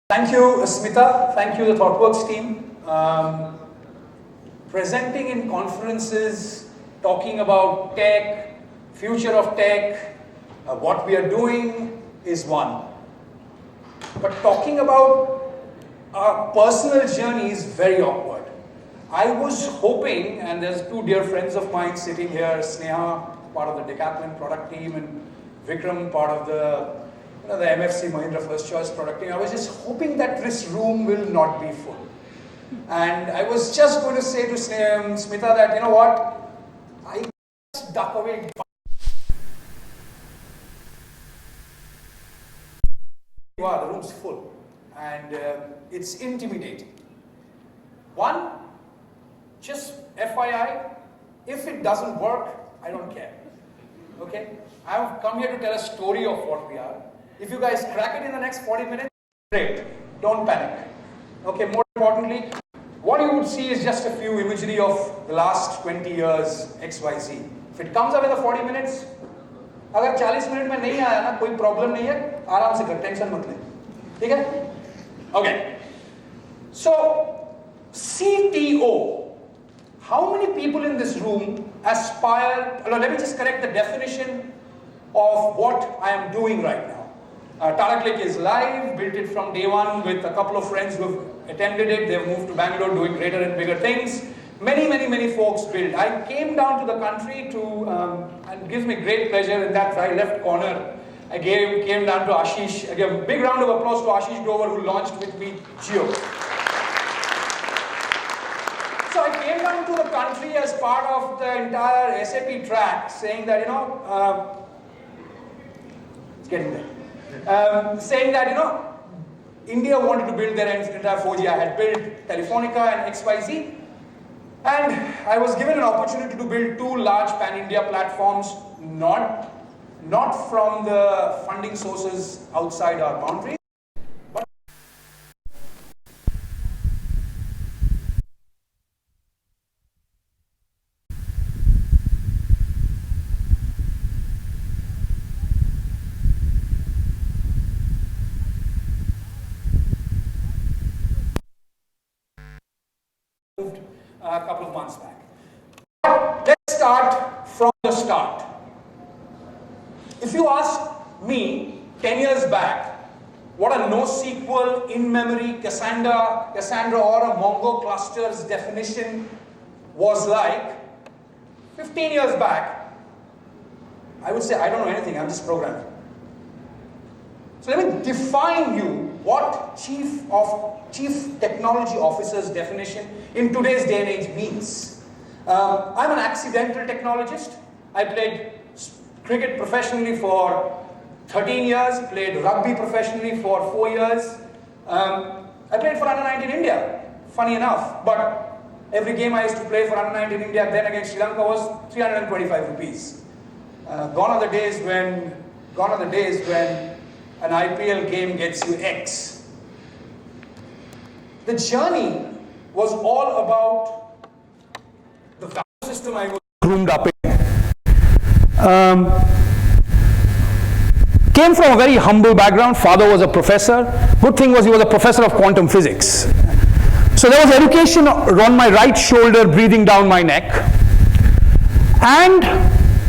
Thank you, Smita. Thank you, the ThoughtWorks team. Presenting in conferences, talking about tech, future of tech, what we are doing is one. But talking about our personal journey is very awkward. I was hoping, and there's two dear friends of mine sitting here, Sneha, part of the Decathlon product team, and Vikram, part of the MFC Mahindra First Choice product team. I was just hoping that this room will not be full. And I was just going to say to Smita that, you know what, I just duck away. Wow, the room's full. And it's intimidating. One, just FYI, if it doesn't work, I don't care. Okay? I've come here to tell a story of what we are. If you guys crack it in the next 40 minutes, great. Don't panic. Okay, more importantly, what you would see is just a few imagery of the last 20 years, XYZ. If it comes up in the 40 minutes, अगर 40 minute में नहीं आया ना, कोई problem नहीं है, आराम से कर, टेंशन मत ले, ठीक है? Okay. So, CTO. How many people in this room aspire? Let me just correct the definition of what I am doing right now. TaraClick is live, built it from day one with a couple of friends who have attended it. They've moved to Bangalore doing greater and bigger things. Many folks built. I came down to the country to, and it gives me great pleasure in that right left corner. I came down to Ashish. I give a big round of applause to Ashish Dover who launched with me Geo. So I came down to the country as part of the entire SAP track saying that, it's getting there. Saying that, India wanted to build their entire 4G. I had built Telefonica and XYZ. And I was given an opportunity to build two large pan-India platforms, not from the funding sources outside our boundaries. A couple of months back. Let's start from the start. If you ask me 10 years back what a NoSQL, in-memory, Cassandra or a Mongo cluster's definition was like, 15 years back, I would say I don't know anything, I'm just programming. So let me define you what Chief Technology Officer's definition in today's day and age means. I'm an accidental technologist. I played cricket professionally for 13 years, played rugby professionally for 4 years. I played for under-19 India, funny enough, but every game I used to play for under-19 India then against Sri Lanka was 325 rupees. Gone are the days when an IPL game gets you X. The journey was all about the value system I was groomed up in. Came from a very humble background. Father was a professor. Good thing was he was a professor of quantum physics. So there was education on my right shoulder, breathing down my neck. And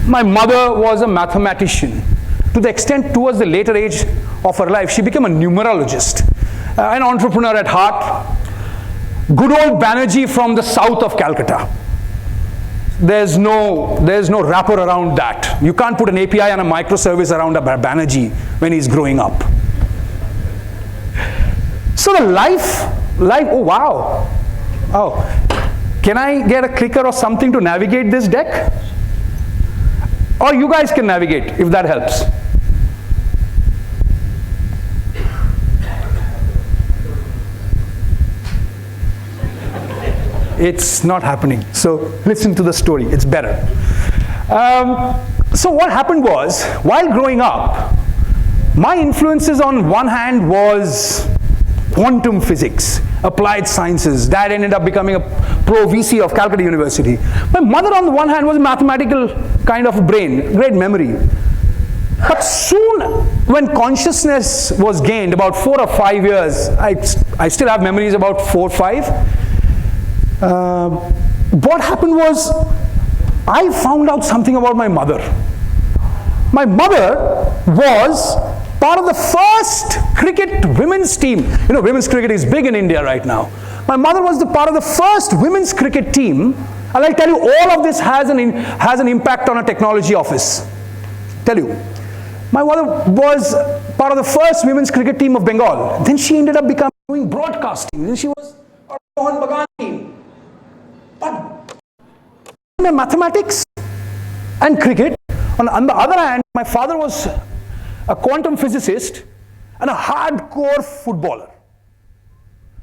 my mother was a mathematician. To the extent towards the later age of her life, she became a numerologist, an entrepreneur at heart. Good old Banerjjee from the south of Calcutta. There's no wrapper around that. You can't put an API and a microservice around a Banerjjee when he's growing up. So the life, oh wow. Oh, can I get a clicker or something to navigate this deck? Or you guys can navigate if that helps. It's not happening. So listen to the story, it's better. So what happened was, while growing up, my influences on one hand was quantum physics, applied sciences. Dad ended up becoming a pro VC of Calcutta University. My mother on the one hand was a mathematical kind of brain, great memory. But soon When consciousness was gained, about 4 or 5 years, I still have memories about 4 or 5. What happened was, I found out something about my mother. My mother was part of the first cricket women's team. You know, women's cricket is big in India right now. My mother was the part of the first women's cricket team, and I'll tell you, all of this has an impact on a technology office. Tell you. My mother was part of the first women's cricket team of Bengal. Then she ended up doing broadcasting. Then she was part of the Mohan Bagan team. But mathematics and cricket. On the other hand, my father was a quantum physicist and a hardcore footballer.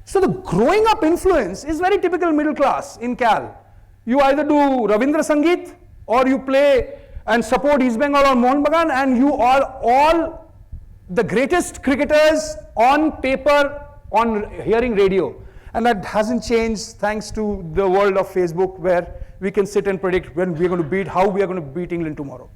So the growing up influence is very typical middle class in Cal. You either do Ravindra Sangeet or you play and support East Bengal or Mohan Bagan, and you are all the greatest cricketers on paper, on hearing radio. And that hasn't changed thanks to the world of Facebook, where we can sit and predict when we're going to beat, how we are going to beat England tomorrow.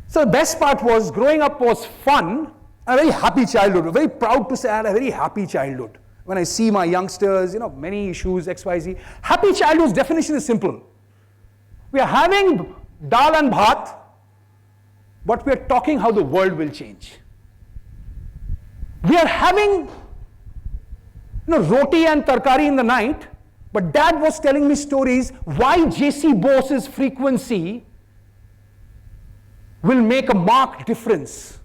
So the best part was, growing up was fun, a very happy childhood. Very proud to say I had a very happy childhood. When I see my youngsters, you know, many issues, XYZ. Happy childhood's definition is simple. We are having dal and bhat, but we are talking how the world will change. We are having, roti and tarkari in the night, but dad was telling me stories why J.C. Bose's frequency will make a marked difference.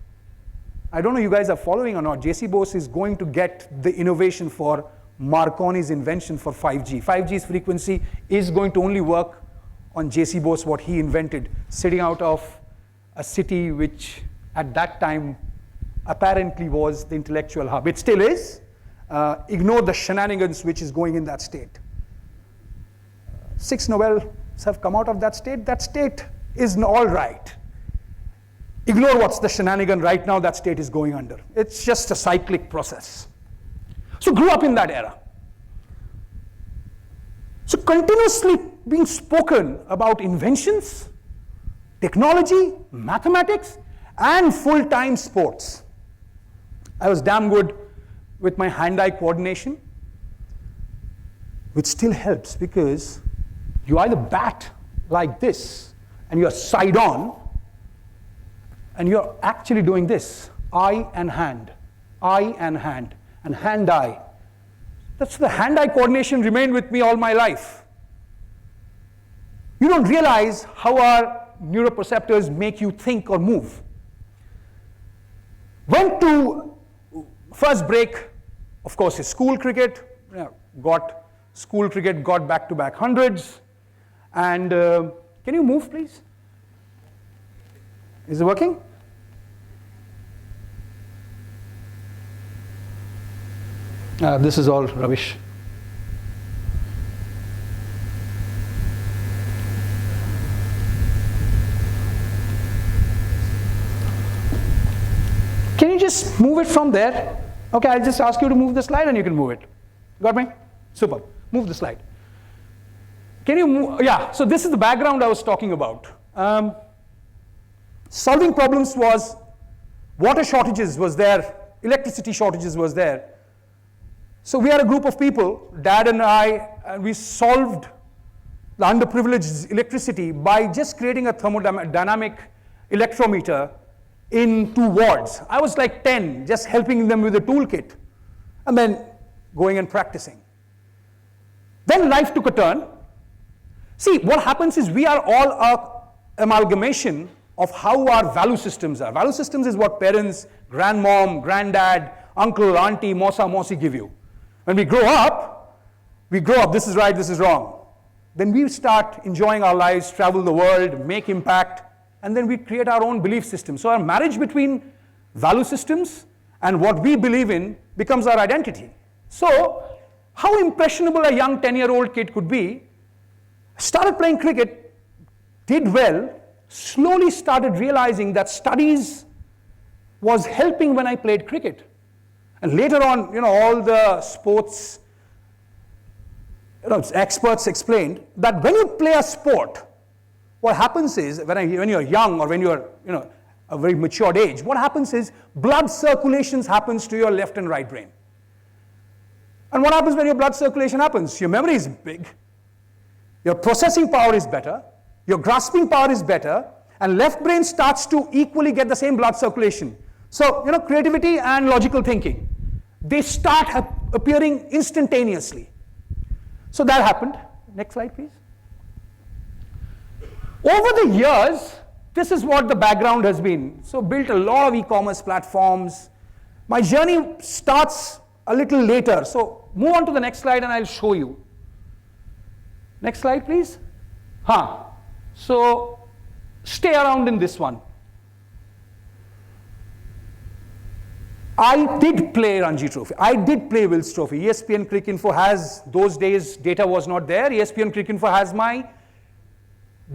I don't know you guys are following or not. J.C. Bose is going to get the innovation for Marconi's invention for 5G. 5G's frequency is going to only work on J.C. Bose, what he invented, sitting out of a city which at that time apparently was the intellectual hub. It still is. Ignore the shenanigans which is going in that state. 6 Nobels have come out of that state. That state is all right. Ignore what's the shenanigan right now that state is going under. It's just a cyclic process. So grew up in that era. So continuously being spoken about inventions, technology, mathematics, and full-time sports. I was damn good with my hand-eye coordination, which still helps because you either bat like this and you're side on, and you're actually doing this, eye and hand, and hand-eye. That's the hand-eye coordination remained with me all my life. You don't realize how our neuroperceptors make you think or move. Went to first break, of course, is school cricket. Got school cricket, got back-to-back hundreds. And can you move, please? Is it working? This is all rubbish. Can you just move it from there? Okay, I'll just ask you to move the slide and you can move it. Got me? Super. Move the slide. Can you move? Yeah, so this is the background I was talking about. Solving problems was, water shortages was there, electricity shortages was there. So we are a group of people, Dad and I, and we solved the underprivileged electricity by just creating a thermodynamic electrometer in 2 wards. I was like 10, just helping them with a toolkit, and then going and practicing. Then life took a turn. See, what happens is we are all an amalgamation of how our value systems are. Value systems is what parents, grandmom, granddad, uncle, auntie, mosa, mosi give you. When we grow up, this is right, this is wrong. Then we start enjoying our lives, travel the world, make impact, and then we create our own belief system. So our marriage between value systems and what we believe in becomes our identity. So how impressionable a young 10-year-old kid could be, started playing cricket, did well, slowly started realizing that studies was helping when I played cricket. And later on, all the sports experts explained that when you play a sport, what happens is when you're young or when you're a very matured age, what happens is blood circulation happens to your left and right brain. And what happens when your blood circulation happens? Your memory is big, your processing power is better, your grasping power is better, and left brain starts to equally get the same blood circulation. So, creativity and logical thinking, they start appearing instantaneously. So that happened. Next slide, please. Over the years, this is what the background has been. So built a lot of e-commerce platforms. My journey starts a little later. So move on to the next slide and I'll show you. Next slide, please. So stay around in this one. I did play Ranji Trophy. I did play Wills Trophy. ESPN Cricinfo has, those days data was not there. ESPN Cricinfo has my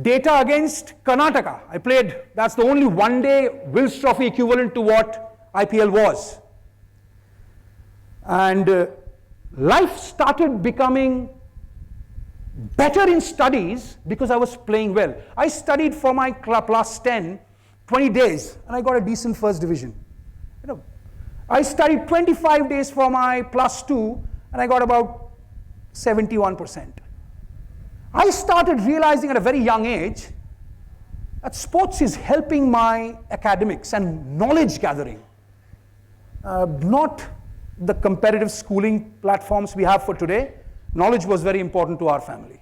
data against Karnataka. I played, that's the only one-day Wills Trophy equivalent to what IPL was. And life started becoming better in studies because I was playing well. I studied for my plus 10, 20 days, and I got a decent first division. I studied 25 days for my plus 2, and I got about 71%. I started realizing at a very young age that sports is helping my academics and knowledge gathering, not the competitive schooling platforms we have for today. Knowledge was very important to our family.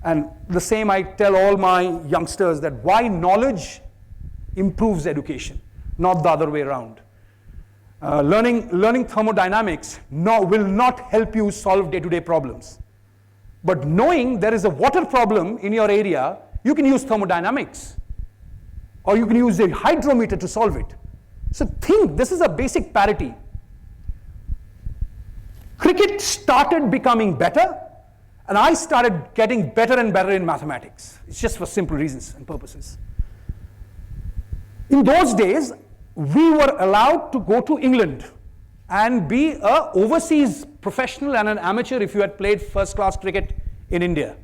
And the same I tell all my youngsters, that why knowledge improves education, not the other way around. Learning thermodynamics will not help you solve day-to-day problems. But knowing there is a water problem in your area, you can use thermodynamics. Or you can use a hydrometer to solve it. So think, this is a basic parity. Cricket started becoming better, and I started getting better and better in mathematics. It's just for simple reasons and purposes. In those days, we were allowed to go to England and be an overseas professional and an amateur if you had played first-class cricket in India.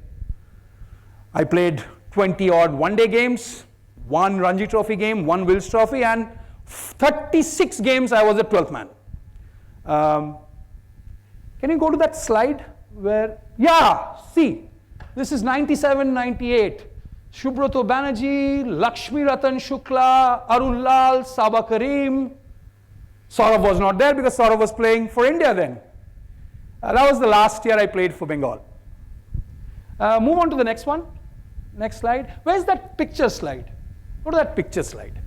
I played 20-odd one-day games, one Ranji Trophy game, one Wills Trophy, and 36 games I was a 12th man. Can you go to that slide where, see, this is 97, 98. Subrata Banerjjee, Lakshmi Ratan Shukla, Arun Lal, Saba Karim. Saurav was not there because Saurav was playing for India then. That was the last year I played for Bengal. Move on to the next one. Next slide. Where's that picture slide? Go to that picture slide.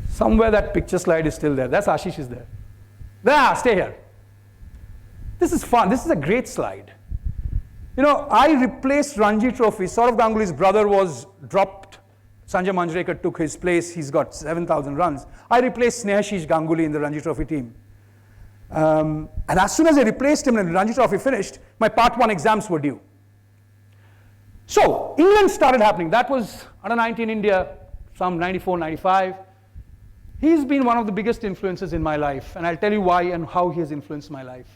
Somewhere that picture slide is still there. That's Ashish is there. Stay here. This is fun. This is a great slide. I replaced Ranji Trophy. Saurav Ganguly's brother was dropped. Sanjay Manjrekar took his place. He's got 7,000 runs. I replaced Snehashish Ganguly in the Ranji Trophy team. And as soon as I replaced him and the Ranji Trophy finished, my Part 1 exams were due. So England started happening. That was under 19 India, some 94, 95. He's been one of the biggest influences in my life. And I'll tell you why and how he has influenced my life.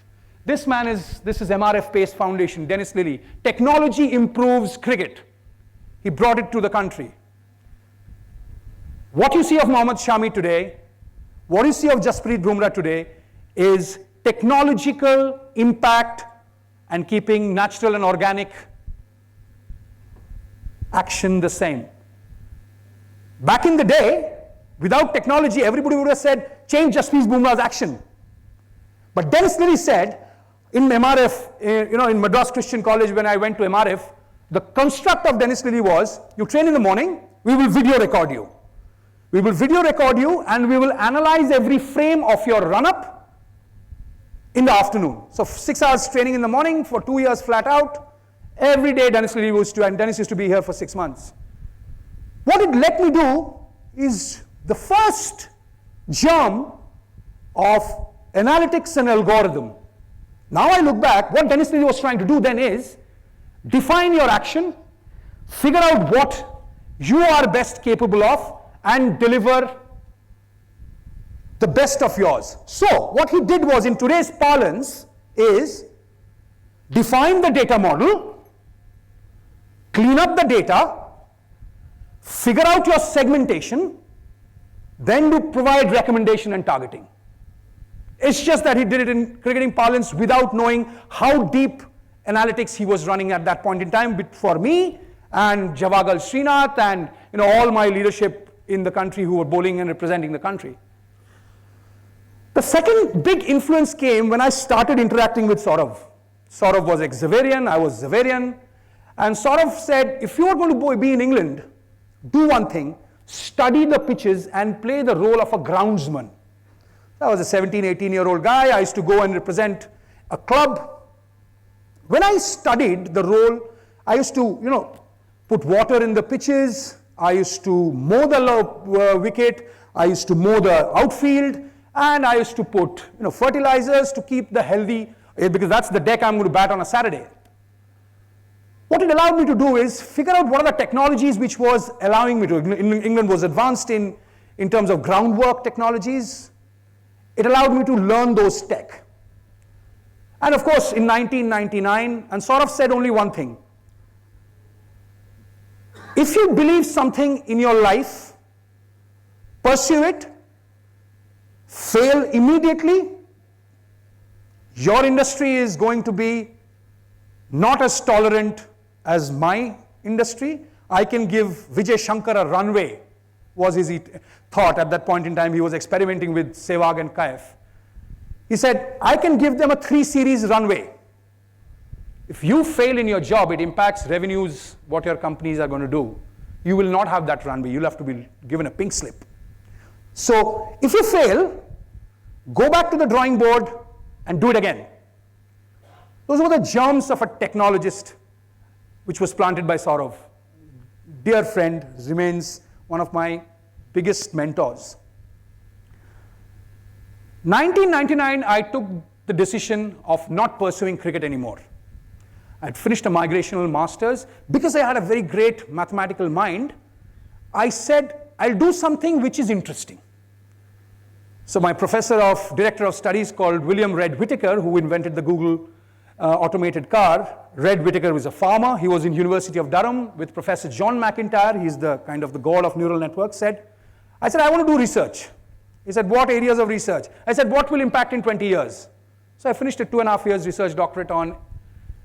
This is MRF Pace Foundation, Dennis Lillee. Technology improves cricket. He brought it to the country. What you see of Mohammad Shami today, what you see of Jasprit Bumrah today is technological impact and keeping natural and organic action the same. Back in the day, without technology, everybody would have said, change Jasprit Bumrah's action. But Dennis Lillee said, in MRF, in Madras Christian College when I went to MRF, the construct of Dennis Lillee was, you train in the morning, we will video record you. We will video record you and we will analyze every frame of your run-up in the afternoon. So 6 hours training in the morning for 2 years flat out. Every day Dennis Lillee used to, and Dennis used to be here for 6 months. What it let me do is the first germ of analytics and algorithm. Now I look back, what Dennis Lillee was trying to do then is define your action, figure out what you are best capable of, and deliver the best of yours. So what he did was, in today's parlance, is define the data model, clean up the data, figure out your segmentation, then to provide recommendation and targeting. It's just that he did it in cricketing parlance without knowing how deep analytics he was running at that point in time. But for me and Javagal Srinath and all my leadership in the country who were bowling and representing the country. The second big influence came when I started interacting with Saurav. Saurav was ex-Xaverian, I was Xaverian, and Saurav said, if you are going to be in England, do one thing, study the pitches and play the role of a groundsman. I was a 17, 18-year-old guy. I used to go and represent a club. When I studied the role, I used to, put water in the pitches. I used to mow the wicket. I used to mow the outfield. And I used to put, fertilizers to keep the healthy, because that's the deck I'm going to bat on a Saturday. What it allowed me to do is figure out what are the technologies which was allowing me to. England was advanced in terms of groundwork technologies. It allowed me to learn those tech. And of course, in 1999, and Saurav said only one thing. If you believe something in your life, pursue it, fail immediately, your industry is going to be not as tolerant as my industry. I can give Vijay Shankar a runway, was his thought at that point in time. He was experimenting with Sehwag and Kaif. He said, I can give them a 3-series runway. If you fail in your job, it impacts revenues, what your companies are going to do. You will not have that runway. You'll have to be given a pink slip. So if you fail, go back to the drawing board and do it again. Those were the germs of a technologist, which was planted by Saurav. Dear friend, remains one of my biggest mentors. 1999, I took the decision of not pursuing cricket anymore. I'd finished a migrational master's. Because I had a very great mathematical mind, I said, I'll do something which is interesting. So my director of studies called William Red Whittaker, who invented the Google automated car. Red Whittaker was a farmer. He was in University of Durham with Professor John McIntyre. He's the kind of the god of neural networks. I said, I want to do research. He said, what areas of research? I said, what will impact in 20 years? So I finished a 2.5 years research doctorate on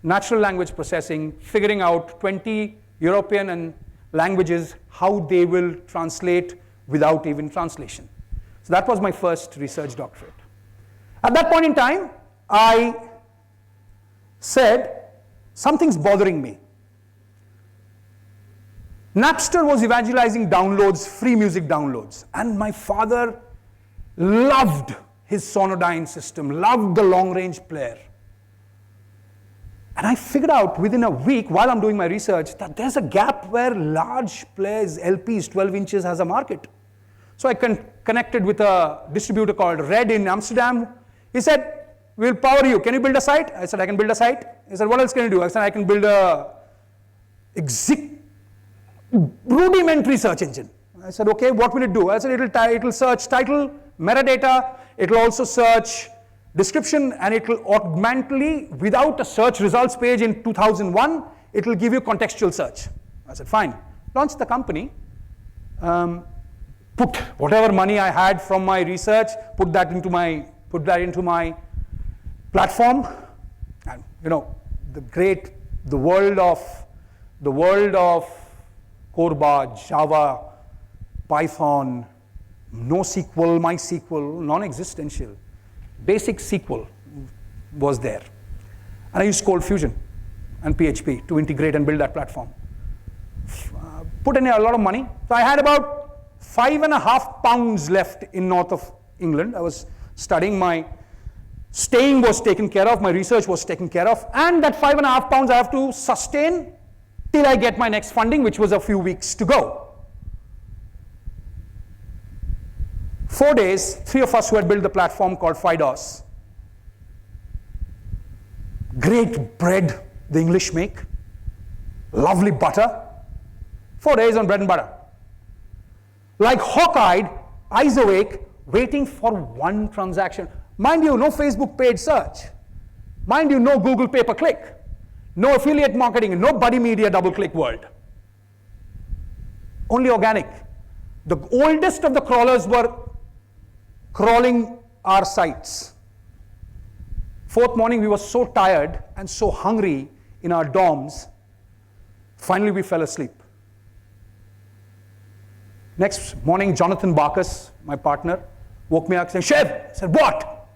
natural language processing, figuring out 20 European and languages, how they will translate without even translation. So that was my first research doctorate. At that point in time, I said, something's bothering me. Napster was evangelizing downloads, free music downloads. And my father loved his Sonodyne system, loved the long-range player. And I figured out within a week, while I'm doing my research, that there's a gap where large players, LPs, 12 inches has a market. So I connected with a distributor called Red in Amsterdam. He said, we'll power you. Can you build a site? I said, I can build a site. He said, what else can you do? I said, I can build a rudimentary search engine. I said, okay, what will it do? I said, it'll search title, metadata, it'll also search description, and it'll augmentally, without a search results page in 2001, it'll give you contextual search. I said, fine. Launched the company, put whatever money I had from my research, put that into my platform, and the world of Corba, Java, Python, NoSQL, MySQL, non-existential. Basic SQL was there. And I used Cold Fusion and PHP to integrate and build that platform. Put in a lot of money. So I had about £5.5 left in north of England. I was studying. My staying was taken care of. My research was taken care of. And that £5.5 I have to sustain till I get my next funding, which was a few weeks to go. 4 days, 3 of us who had built the platform called FIDOS. Great bread the English make. Lovely butter. 4 days on bread and butter. Like hawk-eyed, eyes awake, waiting for one transaction. Mind you, no Facebook paid search. Mind you, no Google pay-per-click. No affiliate marketing, no buddy media double-click world. only organic. The oldest of the crawlers were crawling our sites. Fourth morning, we were so tired and so hungry in our dorms, finally we fell asleep. Next morning, Jonathan Barkus, my partner, woke me up saying, "Shiv!" I said, "What?"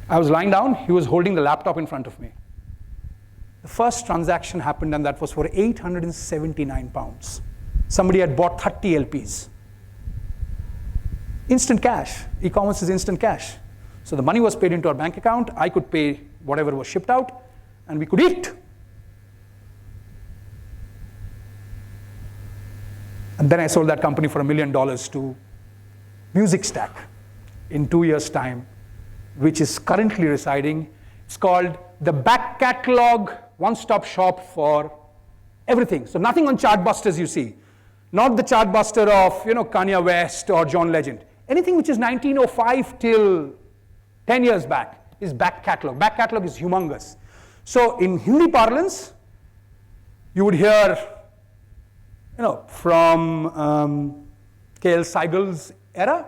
I was lying down, he was holding the laptop in front of me. The first transaction happened, and that was for 879 pounds. Somebody had bought 30 LPs. Instant cash. E-commerce is instant cash. So the money was paid into our bank account, I could pay whatever was shipped out, and we could eat. And then I sold that company for $1 million to Music Stack in 2 years' time, which is currently residing. It's called the back catalog one-stop shop for everything. So nothing on Chartbusters you see. Not the Chartbuster of Kanye West or John Legend. Anything which is 1905 till 10 years back is back catalog. Back catalog is humongous. So in Hindi parlance, you would hear from K.L. Saigal's era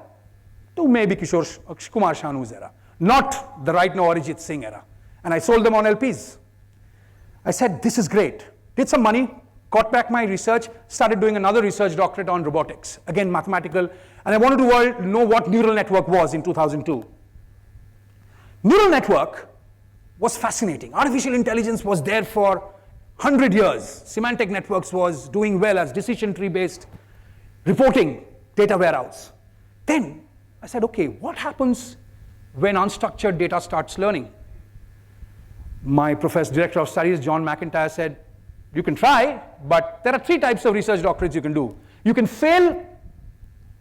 to maybe Kumar Shanu's era. Not the right now Arijit Singh era. And I sold them on LPs. I said, this is great. Did some money, got back my research, started doing another research doctorate on robotics. Again, mathematical. And I wanted to know what neural network was in 2002. Neural network was fascinating. Artificial intelligence was there for 100 years. Semantic networks was doing well as decision tree based reporting data warehouse. Then I said, okay, what happens when unstructured data starts learning? My director of studies, John McIntyre, said, you can try, but there are 3 types of research doctorates you can do. You can fail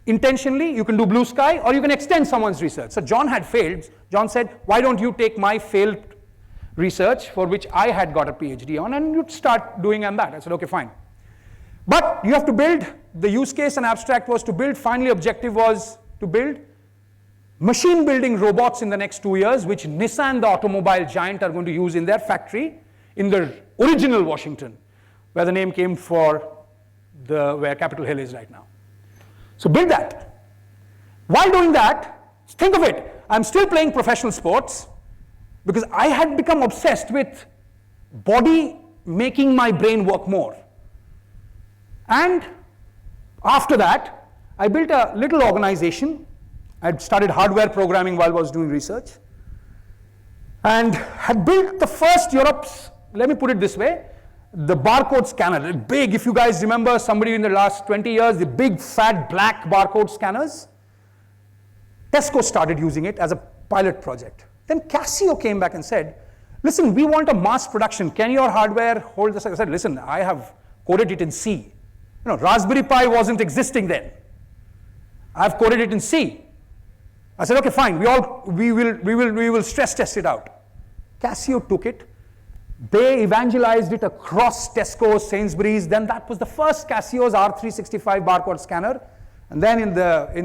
intentionally, you can do blue sky, or you can extend someone's research. So John had failed. John said, why don't you take my failed research, for which I had got a PhD on, and you'd start doing that. I said, okay, fine. But you have to build, the use case and abstract was to build, finally objective was to build machine building robots in the next 2 years, which Nissan, the automobile giant, are going to use in their factory in the original Washington, where the name came for where Capitol Hill is right now. So build that. While doing that, think of it, I'm still playing professional sports because I had become obsessed with body making my brain work more. And after that, I built a little organization. I'd started hardware programming while I was doing research, and had built the first Europe's, let me put it this way, the barcode scanner. Big, if you guys remember, somebody in the last 20 years, the big fat black barcode scanners. Tesco started using it as a pilot project. Then Casio came back and said, listen, we want a mass production. Can your hardware hold this? I said, listen, I have coded it in C. Raspberry Pi wasn't existing then. I've coded it in C. I said, okay, fine, we will stress test it out. Casio took it. They evangelized it across Tesco, Sainsbury's. Then that was the first Casio's R365 barcode scanner. And then in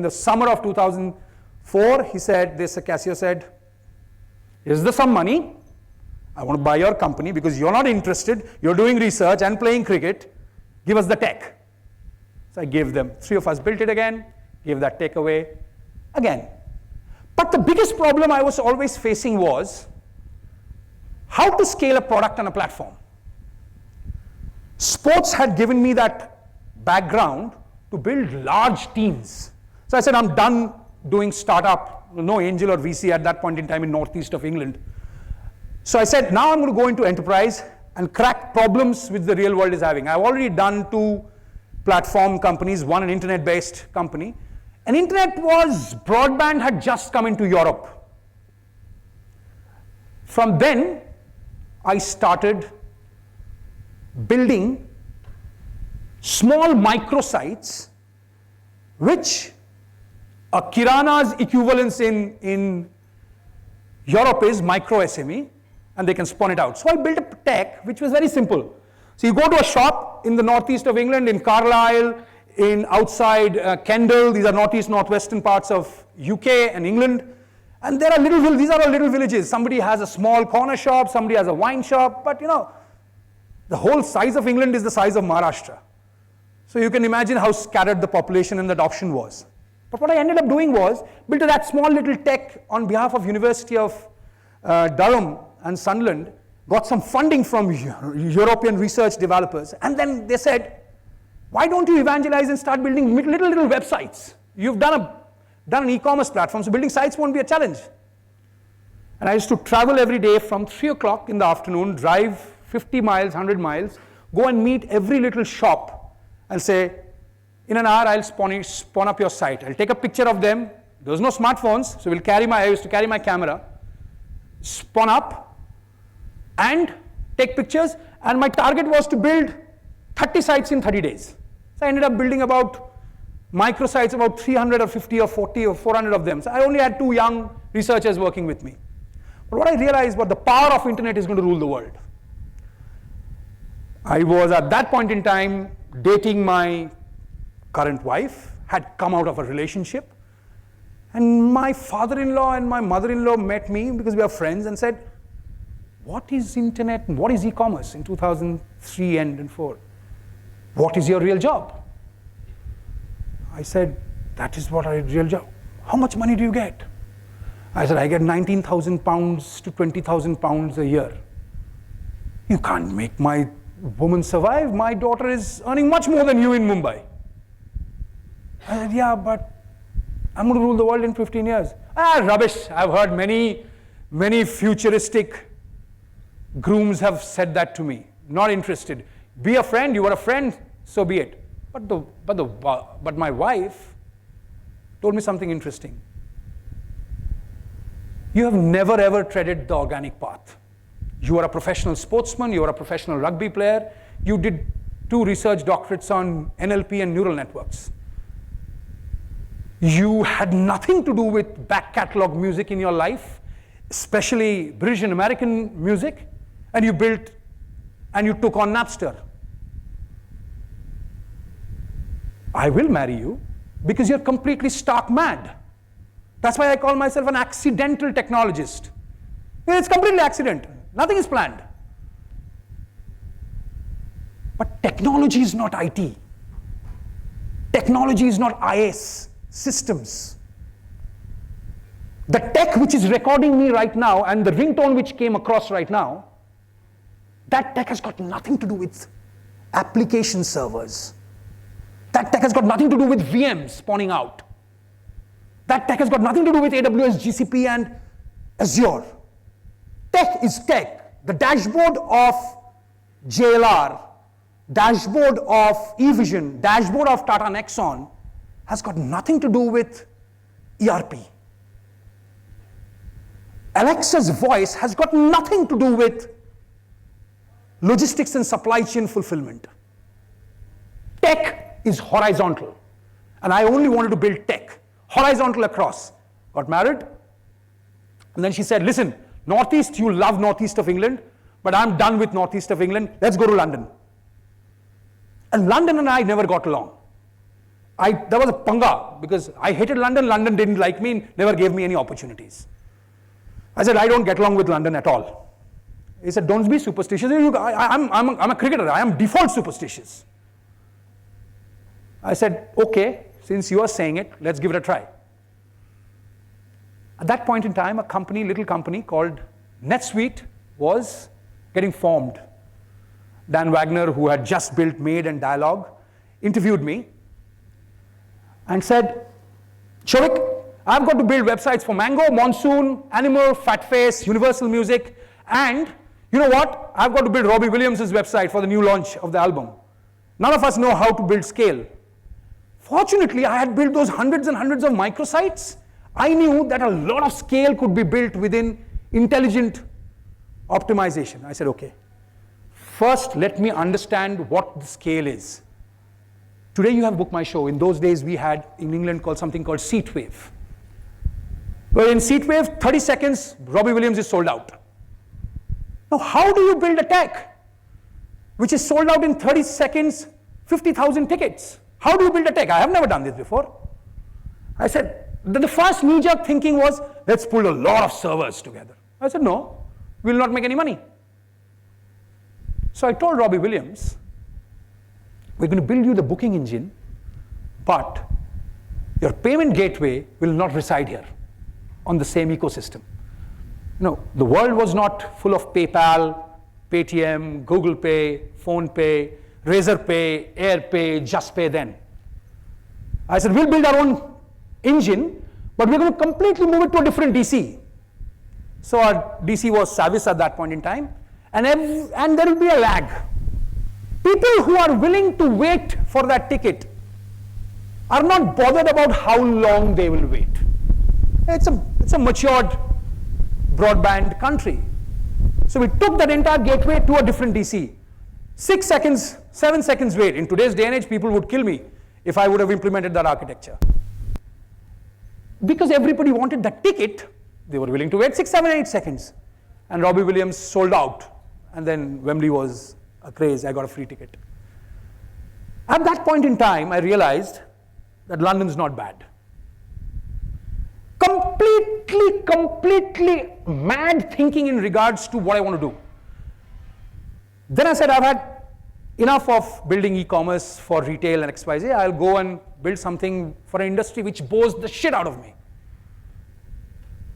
the summer of 2004, Casio said, here's the some money. I want to buy your company because you're not interested. You're doing research and playing cricket. Give us the tech. So I gave them. 3 of us built it again, gave that tech away again. But the biggest problem I was always facing was how to scale a product on a platform. Sports had given me that background to build large teams. So I said, I'm done doing startup, no angel or VC at that point in time in northeast of England. So I said, now I'm going to go into enterprise and crack problems which the real world is having. I've already done 2 platform companies, one an internet-based company. And broadband had just come into Europe. From then, I started building small microsites, which a Kirana's equivalence in Europe is micro SME, and they can spawn it out. So I built a tech which was very simple. So you go to a shop in the northeast of England, in Carlisle, in outside Kendal, these are northeast, northwestern parts of UK and England. And these are all little villages. Somebody has a small corner shop, somebody has a wine shop, but the The whole size of England is the size of Maharashtra. So you can imagine how scattered the population and the adoption was. But what I ended up doing was built that small little tech on behalf of University of Durham and Sunderland, got some funding from European research developers, and then they said, why don't you evangelize and start building little websites? You've done an e-commerce platform, so building sites won't be a challenge. And I used to travel every day from 3 o'clock in the afternoon, drive 50 miles, 100 miles, go and meet every little shop and say, in an hour I'll spawn up your site. I'll take a picture of them. There was no smartphones, so I used to carry my camera, spawn up and take pictures, and my target was to build 30 sites in 30 days. So I ended up building about microsites, about 300 or 50 or 40 or 400 of them. So I only had 2 young researchers working with me. But what I realized was the power of internet is going to rule the world. I was at that point in time dating my current wife, had come out of a relationship, and my father-in-law and my mother-in-law met me because we are friends and said, what is internet and what is e-commerce in 2003 and 4? What is your real job? I said, that is what I real job. How much money do you get? I said, I get 19,000 pounds to 20,000 pounds a year. You can't make my woman survive. My daughter is earning much more than you in Mumbai. I said, yeah, but I'm going to rule the world in 15 years. Rubbish. I've heard many futuristic grooms have said that to me. Not interested. Be a friend. You are a friend. So be it. But my wife told me something interesting. You have never ever treaded the organic path. You are a professional sportsman. You are a professional rugby player. You did 2 research doctorates on NLP and neural networks. You had nothing to do with back catalog music in your life, especially British and American music, and you built and you took on Napster. I will marry you because you're completely stark mad. That's why I call myself an accidental technologist. It's completely accidental. Nothing is planned. But technology is not IT. Technology is not IS. Systems. The tech which is recording me right now and the ringtone which came across right now, that tech has got nothing to do with application servers. That tech has got nothing to do with VMs spawning out. That tech has got nothing to do with AWS, GCP, and Azure. Tech is tech. The dashboard of JLR, dashboard of eVision, dashboard of Tata Nexon has got nothing to do with ERP. Alexa's voice has got nothing to do with logistics and supply chain fulfillment. Tech is horizontal. And I only wanted to build tech, horizontal across. Got married. And then she said, listen, Northeast, you love Northeast of England, but I'm done with Northeast of England. Let's go to London. And London and I never got along. There was a panga because I hated London. London didn't like me, never gave me any opportunities. I said, I don't get along with London at all. He said, don't be superstitious. I'm a cricketer. I am default superstitious. I said, okay, since you are saying it, let's give it a try. At that point in time, little company called NetSuite was getting formed. Dan Wagner, who had just built Made and Dialogue, interviewed me and said, Sauvik, I've got to build websites for Mango, Monsoon, Animal, Fatface, Universal Music, and you know what? I've got to build Robbie Williams' website for the new launch of the album. None of us know how to build scale. Fortunately, I had built those hundreds and hundreds of microsites. I knew that a lot of scale could be built within intelligent optimization. I said, okay, first let me understand what the scale is. Today you have Book My Show. In those days we had in England something called Seatwave. Well, in Seatwave, 30 seconds, Robbie Williams is sold out. Now, how do you build a tech which is sold out in 30 seconds, 50,000 tickets? How do you build a tech? I have never done this before. I said, the first knee-jerk thinking was, let's pull a lot of servers together. I said, no, we'll not make any money. So I told Robbie Williams, we're going to build you the booking engine, but your payment gateway will not reside here on the same ecosystem. No, the world was not full of PayPal, Paytm, Google Pay, Phone Pay, Razor Pay, AirPay, JustPay then. I said, we'll build our own engine, but we're going to completely move it to a different DC. So our DC was Savis at that point in time, and there will be a lag. People who are willing to wait for that ticket are not bothered about how long they will wait. It's a matured broadband country. So we took that entire gateway to a different DC. 6 seconds, 7 seconds wait. In today's day and age, people would kill me if I would have implemented that architecture. Because everybody wanted that ticket, they were willing to wait 6, 7, 8 seconds. And Robbie Williams sold out. And then Wembley was a craze. I got a free ticket. At that point in time, I realized that London's not bad. Completely mad thinking in regards to what I want to do. Then I said, I've had enough of building e-commerce for retail and XYZ. I'll go and build something for an industry which bores the shit out of me.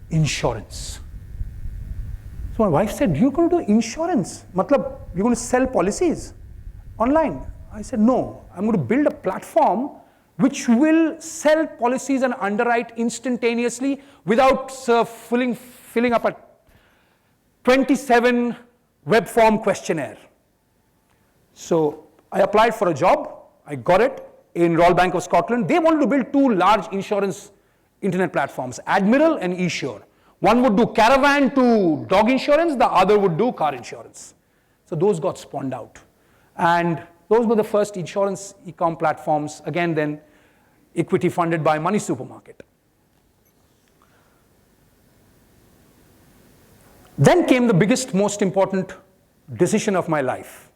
Insurance. So my wife said, you're going to do insurance? Matlab, you're going to sell policies online? I said, no, I'm going to build a platform which will sell policies and underwrite instantaneously without filling up a 27 web form questionnaire. So I applied for a job, I got it in Royal Bank of Scotland. They wanted to build 2 large insurance internet platforms, Admiral and eSure. One would do caravan to dog insurance, the other would do car insurance. So those got spawned out. And those were the first insurance e-com platforms, again then equity funded by Money Supermarket. Then came the biggest, most important decision of my life.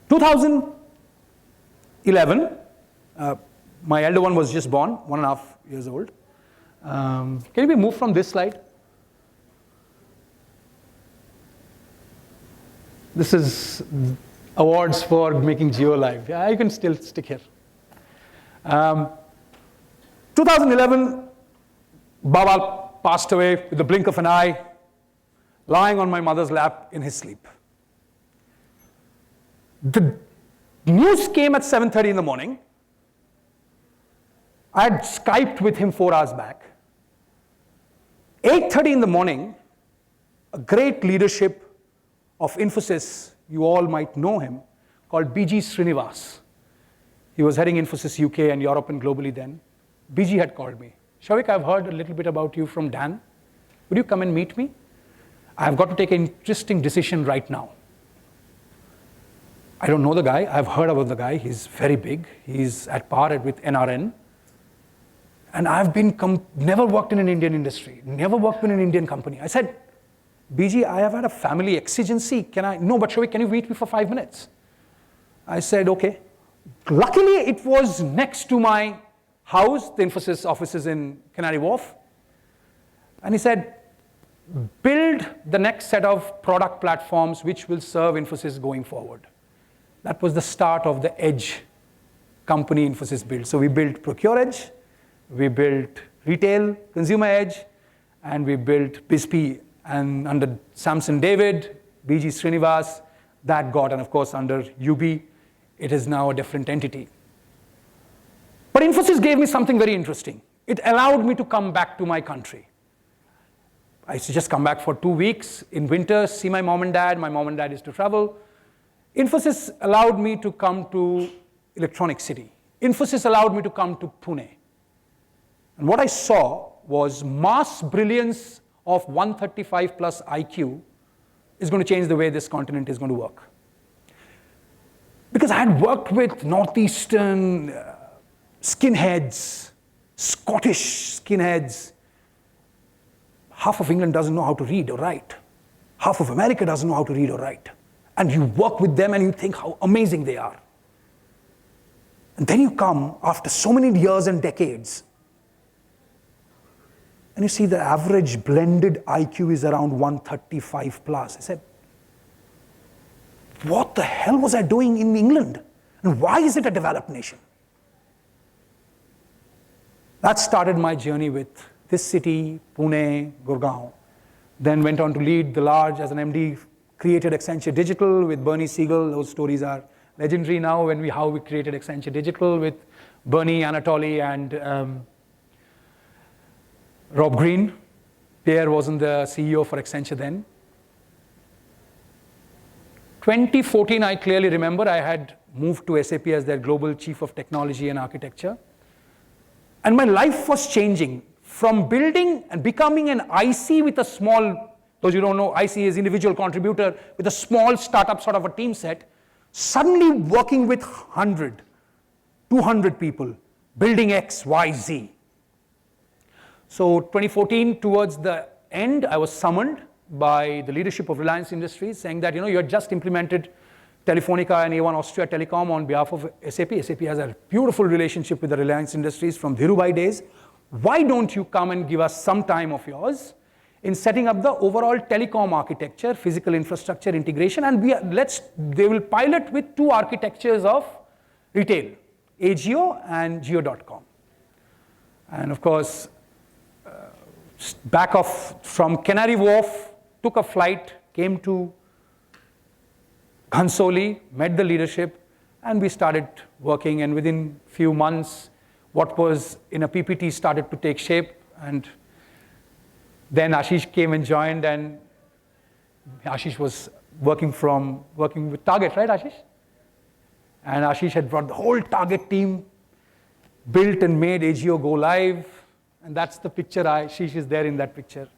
2011, my elder one was just born, 1.5 years old. Can we move from this slide? This is awards for making Geo live. Yeah, you can still stick here. 2011, Baba passed away with the blink of an eye, lying on my mother's lap in his sleep. The news came at 7:30 in the morning. I had Skyped with him 4 hours back. 8:30 in the morning, a great leadership of Infosys, you all might know him, called BG Srinivas. He was heading Infosys UK and Europe and globally then. BG had called me. Sauvik, I've heard a little bit about you from Dan. Would you come and meet me? I've got to take an interesting decision right now. I don't know the guy. I've heard about the guy. He's very big. He's at par with NRN. And I've never worked in an Indian industry, never worked in an Indian company. I said, BG, I have had a family exigency. No, but Sauvik, can you meet me for 5 minutes? I said, okay. Luckily, it was next to my house, the Infosys offices in Canary Wharf. And he said, build the next set of product platforms which will serve Infosys going forward. That was the start of the Edge company Infosys built. So we built Procure Edge, we built Retail, Consumer Edge, and we built BizP. And under Samson David, BG Srinivas, that got, and of course under UB, it is now a different entity. But Infosys gave me something very interesting. It allowed me to come back to my country. I used to just come back for 2 weeks in winter, see my mom and dad. My mom and dad used to travel. Infosys allowed me to come to Electronic City. Infosys allowed me to come to Pune. And what I saw was mass brilliance of 135 plus IQ is going to change the way this continent is going to work. Because I had worked with Northeastern skinheads, Scottish skinheads. Half of England doesn't know how to read or write. Half of America doesn't know how to read or write. And you work with them and you think how amazing they are. And then you come after so many years and decades, and you see the average blended IQ is around 135 plus. I said, what the hell was I doing in England? And why is it a developed nation? That started my journey with this city, Pune, Gurgaon. Then went on to lead the large as an MD, created Accenture Digital with Bernie Siegel. Those stories are legendary now how we created Accenture Digital with Bernie, Anatoly, and Rob Green. Pierre wasn't the CEO for Accenture then. 2014, I clearly remember I had moved to SAP as their global chief of technology and architecture. And my life was changing from building and becoming an IC with a small, those you don't know, IC is individual contributor with a small startup sort of a team set, suddenly working with 100, 200 people, building X, Y, Z. So 2014, towards the end, I was summoned by the leadership of Reliance Industries saying that, you had just implemented Telefonica and A1 Austria Telecom on behalf of SAP. SAP has a beautiful relationship with the Reliance Industries from Dhirubhai days. Why don't you come and give us some time of yours in setting up the overall telecom architecture, physical infrastructure integration, and they will pilot with 2 architectures of retail, Agio and Jio.com. And of course, back off from Canary Wharf, took a flight, came to Ghansoli, met the leadership, and we started working. And within few months, what was in a PPT started to take shape. And then Ashish came and joined, and Ashish was working with Target, right, Ashish? And Ashish had brought the whole Target team, built and made Agio go live. And that's the picture. Ashish is there in that picture.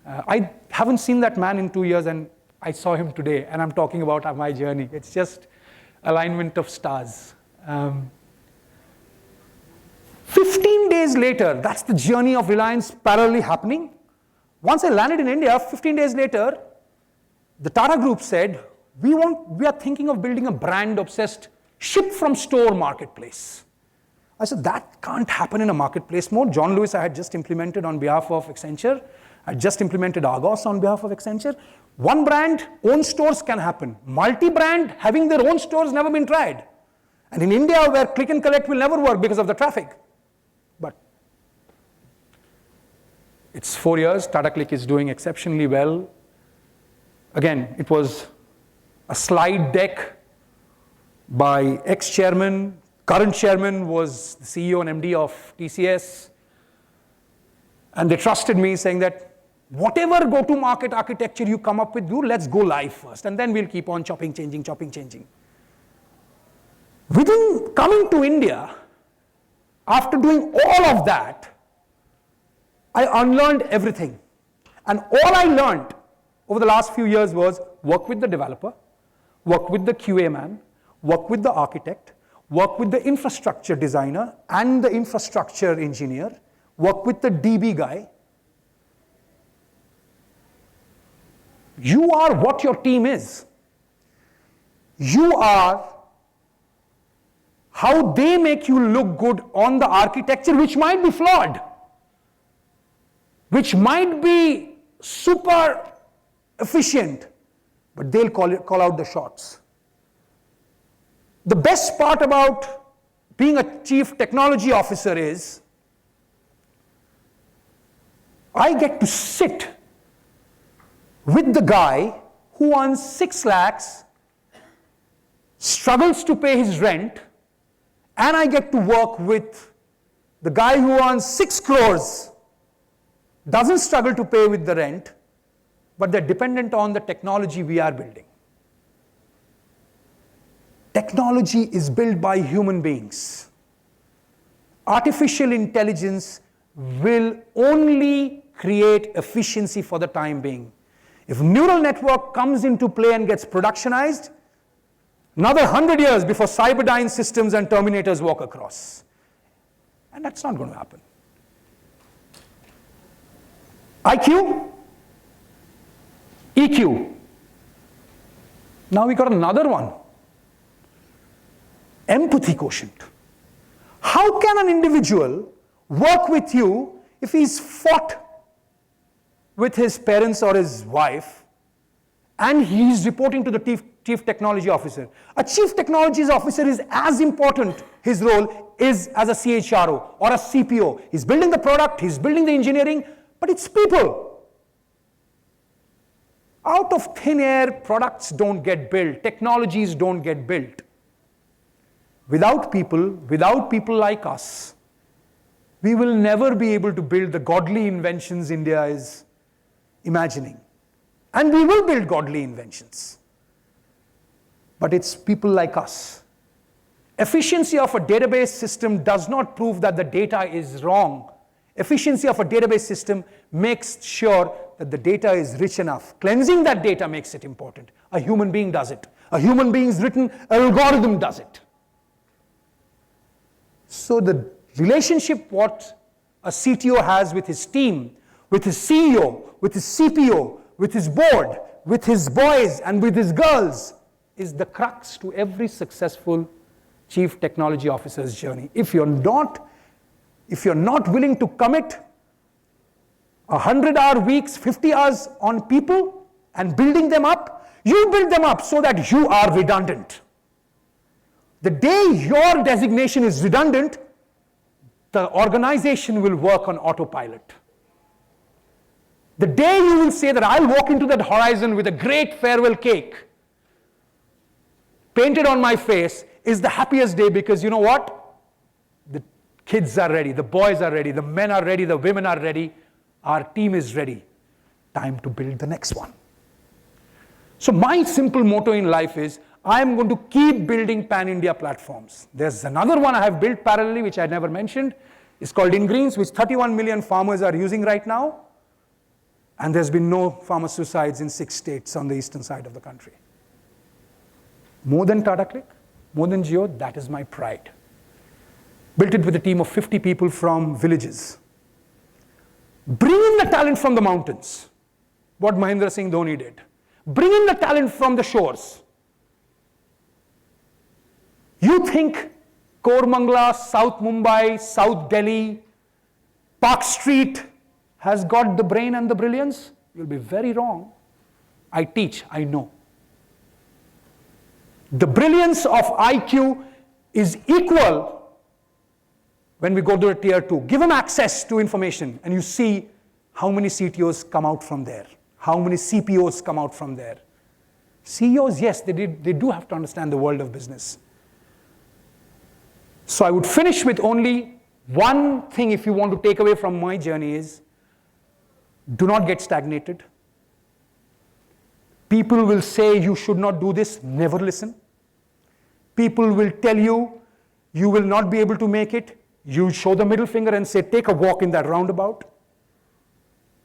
I haven't seen that man in 2 years, and I saw him today, and I'm talking about my journey. It's just alignment of stars. 15 days later, that's the journey of Reliance parallelly happening. Once I landed in India, 15 days later, the Tata Group said, we are thinking of building a brand-obsessed ship-from-store marketplace. I said, that can't happen in a marketplace mode. John Lewis I had just implemented on behalf of Accenture. I just implemented Argos on behalf of Accenture. One brand, own stores can happen. Multi-brand, having their own stores never been tried. And in India, where click and collect will never work because of the traffic. But it's 4 years. Tata Click is doing exceptionally well. Again, it was a slide deck by ex-chairman. Current chairman was the CEO and MD of TCS. And they trusted me, saying that whatever go-to-market architecture you come up with, let's go live first. And then we'll keep on chopping, changing. Within coming to India, after doing all of that, I unlearned everything. And all I learned over the last few years was work with the developer, work with the QA man, work with the architect, work with the infrastructure designer and the infrastructure engineer, work with the DB guy. You are what your team is. You are how they make you look good on the architecture, which might be flawed, which might be super efficient, but they'll call out the shots. The best part about being a chief technology officer is I get to sit with the guy who earns 6 lakhs, struggles to pay his rent, and I get to work with the guy who earns 6 crores, doesn't struggle to pay with the rent, but they're dependent on the technology we are building. Technology is built by human beings. Artificial intelligence will only create efficiency for the time being. If neural network comes into play and gets productionized, another 100 years before Cyberdyne systems and Terminators walk across. And that's not going to happen. IQ, EQ. Now we got another one. Empathy quotient. How can an individual work with you if he's fought with his parents or his wife and he's reporting to the Chief Technology Officer. A Chief Technology Officer is as important, his role is as a CHRO or a CPO. He's building the product, he's building the engineering, but it's people. Out of thin air, products don't get built, technologies don't get built. Without people like us, we will never be able to build the godly inventions India is imagining. And we will build godly inventions. But it's people like us. Efficiency of a database system does not prove that the data is wrong. Efficiency of a database system makes sure that the data is rich enough. Cleansing that data makes it important. A human being does it. A human being's written algorithm does it. So the relationship what a CTO has with his team, with his CEO, with his CPO, with his board, with his boys and with his girls is the crux to every successful Chief Technology Officer's journey. If you're not willing to commit 100-hour weeks, 50 hours on people and building them up, you build them up so that you are redundant. The day your designation is redundant, the organization will work on autopilot. The day you will say that I'll walk into that horizon with a great farewell cake painted on my face is the happiest day, because you know what? The kids are ready, the boys are ready, the men are ready, the women are ready, our team is ready. Time to build the next one. So my simple motto in life is, I am going to keep building pan-India platforms. There's another one I have built parallelly, which I never mentioned. It's called InGreens, which 31 million farmers are using right now. And there's been no farmer suicides in 6 states on the eastern side of the country. More than Tata Click, more than Jio, that is my pride. Built it with a team of 50 people from villages. Bring in the talent from the mountains, what Mahendra Singh Dhoni did. Bring in the talent from the shores. You think Koramangala, South Mumbai, South Delhi, Park Street has got the brain and the brilliance? You'll be very wrong. I teach, I know. The brilliance of IQ is equal when we go to a tier 2. Give them access to information and you see how many CTOs come out from there, how many CPOs come out from there. CEOs, yes, they do have to understand the world of business. So I would finish with only one thing if you want to take away from my journey is, do not get stagnated. People will say you should not do this, never listen. People will tell you, you will not be able to make it. You show the middle finger and say, take a walk in that roundabout.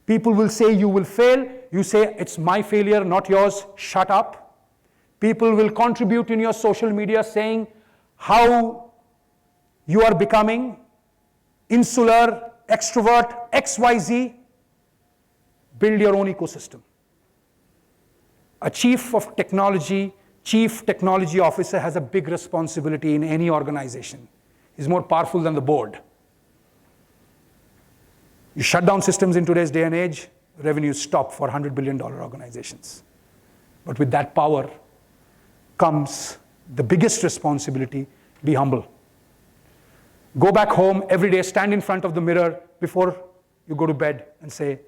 People will say you will fail. You say, it's my failure, not yours, shut up. People will contribute in your social media saying how you are becoming insular, extrovert, XYZ. Build your own ecosystem. A chief technology officer has a big responsibility in any organization. He's more powerful than the board. You shut down systems in today's day and age, revenues stop for $100 billion organizations. But with that power comes the biggest responsibility: be humble. Go back home every day, stand in front of the mirror before you go to bed and say,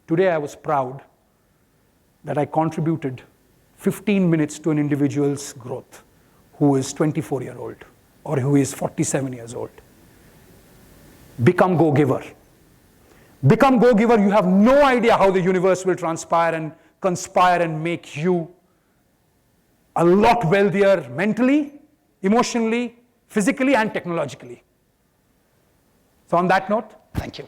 today I was proud that I contributed 15 minutes to an individual's growth who is 24-year-old or who is 47 years old. Become go-giver. Become go-giver. You have no idea how the universe will transpire and conspire and make you a lot wealthier mentally, emotionally, physically, and technologically. So on that note, thank you.